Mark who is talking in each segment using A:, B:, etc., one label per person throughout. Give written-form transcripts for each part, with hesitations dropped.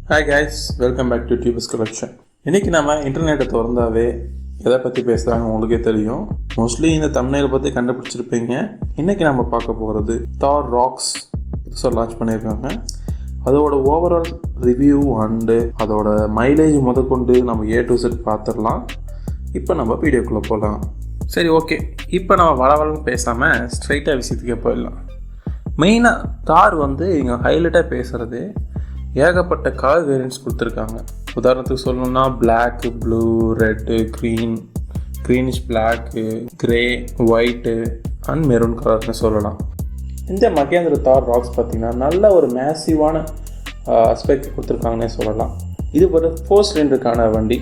A: Hi guys, welcome back to tubes collection. இன்றைக்கி நம்ம இன்டர்நெட்டை திறந்தாவே எதை பற்றி பேசுகிறாங்க உங்களுக்கே தெரியும். மோஸ்ட்லி இந்த தம்ப்நெயிலை பற்றி கண்டுபிடிச்சிருப்பீங்க. இன்றைக்கி நம்ம பார்க்க போகிறது தார் ராக்ஸ் புதுசாக லான்ச் பண்ணியிருக்காங்க. அதோட ஓவரால் ரிவ்யூ அண்டு அதோட மைலேஜ் முதற்கொண்டு நம்ம A to Z பார்த்துடலாம். இப்போ நம்ம வீடியோக்குள்ளே போகலாம். சரி, ஓகே. இப்போ நம்ம வளவளன்னு பேசாமல் ஸ்ட்ரைட்டாக விஷயத்துக்கே போயிடலாம். மெயினாக தார் இங்கே ஹைலைட்டாக பேசுகிறது ஏகப்பட்ட கலர் வேரியன்ட்ஸ் கொடுத்துருக்காங்க. உதாரணத்துக்கு சொல்லணும்னா black, blue, red, greenish black, grey, white and maroon கலர்னு சொல்லலாம். இந்த மகேந்திர தார் ராக்ஸ் பார்த்திங்கன்னா நல்ல ஒரு மேசிவான அஸ்பெக்ட் கொடுத்துருக்காங்கன்னே சொல்லலாம். இது ஒரு 4 சிலிண்டருக்கான வண்டி.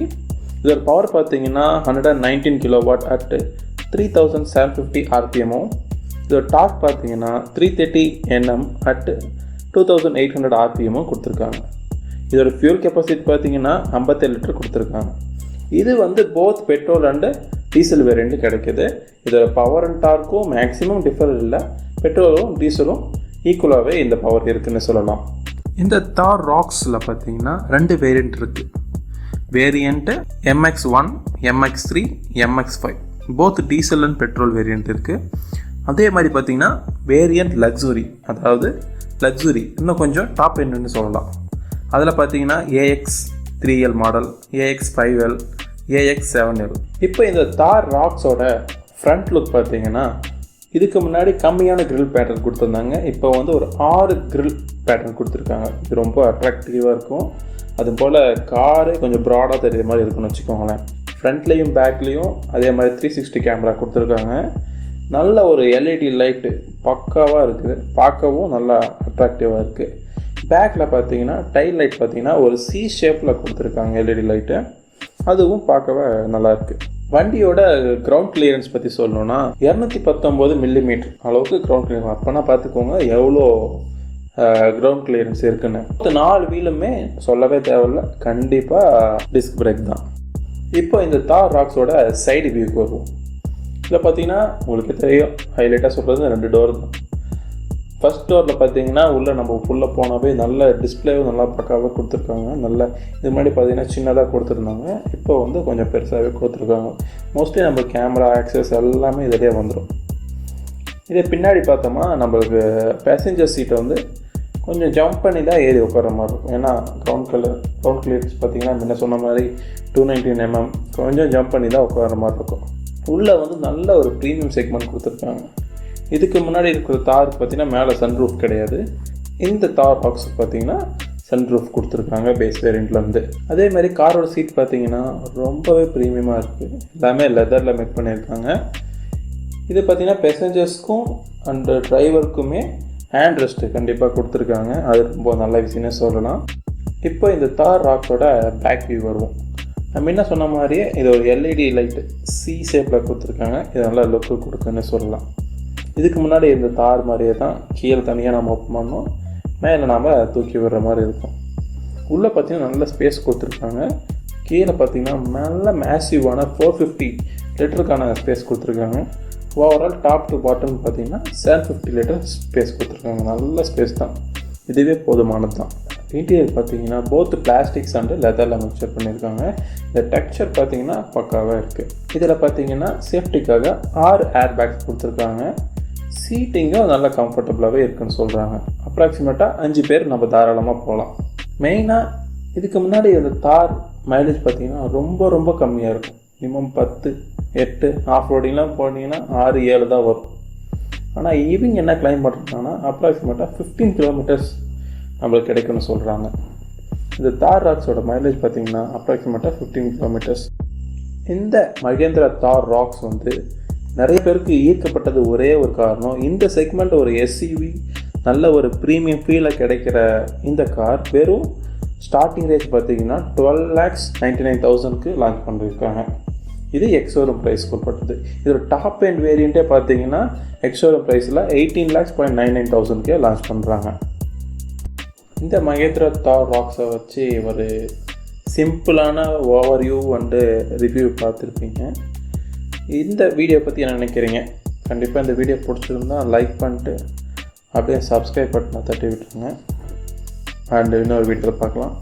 A: இதோட பவர் பார்த்திங்கன்னா 119 கிலோவாட் அட் 3750 RPMமும், இதோட டார்க் பார்த்திங்கன்னா 330 Nm அட் 2800 RPMமும் கொடுத்துருக்காங்க. இதோட ஃபியூல் கெப்பாசிட்டி பார்த்திங்கன்னா 57 லிட்டர் கொடுத்துருக்காங்க. இது both petrol and diesel variant கிடைக்கிது. இதோட பவர் அண்ட் டார்க்கும் மேக்ஸிமம் டிஃபர் இல்லை. பெட்ரோலும் டீசலும் ஈக்குவலாகவே இந்த பவர் இருக்குதுன்னு சொல்லலாம். இந்த தார் ராக்ஸில் பார்த்திங்கன்னா 2 வேரியண்ட் இருக்குது. Variant MX1, MX3, MX5 both diesel and petrol variant இருக்குது. அதே மாதிரி பார்த்திங்கன்னா வேரியண்ட் லக்ஸுரி இன்னும் கொஞ்சம் டாப் எண்டுன்னு சொல்லலாம். அதில் பார்த்தீங்கன்னா AX3L மாடல், AX5L, AX7L. இப்போ இந்த தார் ராக்ஸோட ஃப்ரண்ட் லுக் பார்த்தீங்கன்னா இதுக்கு முன்னாடி கம்மியான கிரில் பேட்டர்ன் கொடுத்துருந்தாங்க. இப்போ ஒரு 6 கிரில் பேட்டர்ன் கொடுத்துருக்காங்க. இது ரொம்ப அட்ராக்டிவாக இருக்கும். அதுபோல் காரு கொஞ்சம் ப்ராடாக தெரியுற மாதிரி இருக்குன்னு வச்சுக்கோங்களேன். ஃப்ரண்ட்லேயும் பேக்லேயும் அதே மாதிரி 360 கேமரா கொடுத்துருக்காங்க. நல்ல ஒரு LED லைட்டு பக்காவாக இருக்குது. பார்க்கவும் நல்லா அட்ராக்டிவாக இருக்குது. பேக்கில் பார்த்தீங்கன்னா டைல் லைட் பார்த்தீங்கன்னா ஒரு C ஷேப்பில் கொடுத்துருக்காங்க LED லைட்டு. அதுவும் பார்க்கவே நல்லாயிருக்கு. வண்டியோட கிரவுண்ட் கிளியரன்ஸ் பற்றி சொல்லணுன்னா 219 மில்லிமீட்டர் அளவுக்கு கிரவுண்ட் கிளியரன்ஸ். அப்போனா பார்த்துக்கோங்க எவ்வளோ கிரவுண்ட் கிளியரன்ஸ் இருக்குன்னு. 4 வீலுமே சொல்லவே தேவையில்லை, கண்டிப்பாக டிஸ்க் பிரேக் தான். இப்போ இந்த தார் ராக்ஸோட சைடு வியூக்கு வருவோம். இதில் பார்த்தீங்கன்னா உங்களுக்கு தெரியும், ஹைலைட்டாக சொல்கிறது 2 டோர் தான். ஃபஸ்ட் டோரில் பார்த்தீங்கன்னா உள்ளே நம்ம ஃபுல்லாக போனாவே நல்ல டிஸ்பிளேவும் நல்லா பக்காவாக கொடுத்துருக்காங்க. நல்ல இது முன்னாடி பார்த்தீங்கன்னா சின்னதாக கொடுத்துருந்தாங்க. இப்போ கொஞ்சம் பெருசாகவே கொடுத்துருக்காங்க. மோஸ்ட்லி நம்ம கேமரா ஆக்சஸ் எல்லாமே இதிலே வந்துடும். இதே பின்னாடி பார்த்தோமா நம்மளுக்கு பேசஞ்சர் சீட்டை கொஞ்சம் ஜம்ப் பண்ணி தான் ஏறி உட்கார மாதிரி இருக்கும். ஏன்னா கிரவுண்ட் கிளியரன்ஸ் பார்த்தீங்கன்னா முன்ன சொன்ன மாதிரி 219 mm கொஞ்சம் ஜம்ப் பண்ணி தான் உட்கார மாதிரி இருக்கும். உள்ளே நல்ல ஒரு ப்ரீமியம் செக்மெண்ட் கொடுத்துருக்காங்க. இதுக்கு முன்னாடி இருக்கிற தாருக்கு பார்த்தீங்கன்னா மேலே சன்ரூஃப் கிடையாது. இந்த தார் ராக்ஸ் பார்த்தீங்கன்னா சன்ரூஃப் கொடுத்துருக்காங்க பேஸ் வேரியண்ட்லேருந்து. அதே மாதிரி காரோட சீட் பார்த்தீங்கன்னா ரொம்பவே ப்ரீமியமாக இருக்குது. எல்லாமே லெதரில் மேக் பண்ணியிருக்காங்க. இது பார்த்தீங்கன்னா பேசஞ்சர்ஸ்க்கும் அண்டு டிரைவருக்குமே ஹேண்ட் ரெஸ்ட்டு கண்டிப்பாக கொடுத்துருக்காங்க. அது ரொம்ப நல்ல விஷயம்னு சொல்லலாம். இப்போ இந்த தார் ராக்ஸோட பேக் வியூ வருவோம். நம்ம என்ன சொன்ன மாதிரியே இது ஒரு LED லைட்டு C ஷேப்பில் கொடுத்துருக்காங்க. இது நல்லா லுக்கு கொடுக்குன்னு சொல்லலாம். இதுக்கு முன்னாடி இந்த தார் மாதிரியே தான் கீழே தனியாக நம்ம ஓப்பன் பண்ணோம், மேலே நாம் தூக்கி விடுற மாதிரி இருக்கும். உள்ளே பார்த்திங்கன்னா நல்ல ஸ்பேஸ் கொடுத்துருக்காங்க. கீழே பார்த்திங்கன்னா நல்ல மேசிவான 450 லிட்டருக்கான ஸ்பேஸ் கொடுத்துருக்காங்க. ஓவரால் டாப் டு பாட்டம் பார்த்திங்கன்னா 750 லிட்டர் ஸ்பேஸ் கொடுத்துருக்காங்க. நல்ல ஸ்பேஸ் தான், இதுவே போதுமானது தான். இன்டீரியர் பார்த்தீங்கன்னா போத் பிளாஸ்டிக்ஸ் அண்டு லெதரில் மிக்சர் பண்ணியிருக்காங்க. இந்த டெக்ஸ்சர் பார்த்தீங்கன்னா பக்காவாக இருக்குது. இதில் பார்த்தீங்கன்னா சேஃப்டிக்காக 6 ஏர் பேக்ஸ் கொடுத்துருக்காங்க. சீட்டிங்கும் நல்லா கம்ஃபர்டபுளாகவே இருக்குதுன்னு சொல்கிறாங்க. அப்ராக்சிமேட்டாக 5 பேர் நம்ம தாராளமாக போகலாம். மெயினாக இதுக்கு முன்னாடி இந்த தார் மைலேஜ் பார்த்தீங்கன்னா ரொம்ப ரொம்ப கம்மியாக இருக்கும். மினிமம் 10, 8 ஆஃப் ரோடிங்லாம் போனீங்கன்னா 6, 7 தான் வரும். ஆனால் இவங்க என்ன கிளைம் பண்ணுறாங்கன்னா அப்ராக்சிமேட்டாக 15 கிலோமீட்டர்ஸ் நம்மளுக்கு கிடைக்கும்னு சொல்கிறாங்க. இந்த தார் ராக்ஸோட மைலேஜ் பார்த்திங்கன்னா அப்ராக்சிமேட்டாக 15 கிலோமீட்டர்ஸ். இந்த மகேந்திரா தார் ராக்ஸ் நிறைய பேருக்கு ஈர்க்கப்பட்டது ஒரே ஒரு காரணம், இந்த செக்மெண்ட் ஒரு SUV நல்ல ஒரு ப்ரீமியம் ஃபீலில் கிடைக்கிற இந்த கார் வெறும் ஸ்டார்டிங் ரேஞ்ச் பார்த்திங்கன்னா 12,99,000க்கு லான்ச் பண்ணியிருக்காங்க. இது எக்ஸோரூம் ப்ரைஸ்க்கு உட்பட்டது. இதோட டாப் எண்ட் வேரியண்ட்டே பார்த்தீங்கன்னா எக்ஸோரூம் ப்ரைஸில் 18,99,000க்கே லான்ச் பண்ணுறாங்க. இந்த மகேந்திரா தார் ராக்ஸை வச்சு ஒரு சிம்பிளான ஓவர்வியூ அண்டு ரிவ்யூ பார்த்துருப்பீங்க. இந்த வீடியோ பற்றி என்ன நினைக்கிறீங்க? கண்டிப்பாக இந்த வீடியோ பிடிச்சிருந்தா லைக் பண்ணிட்டு அப்படியே சப்ஸ்கிரைப் பட்டனை தட்டி விட்டுருங்க. அண்ட் இன்னொரு வீடியோவில் பார்க்கலாம்.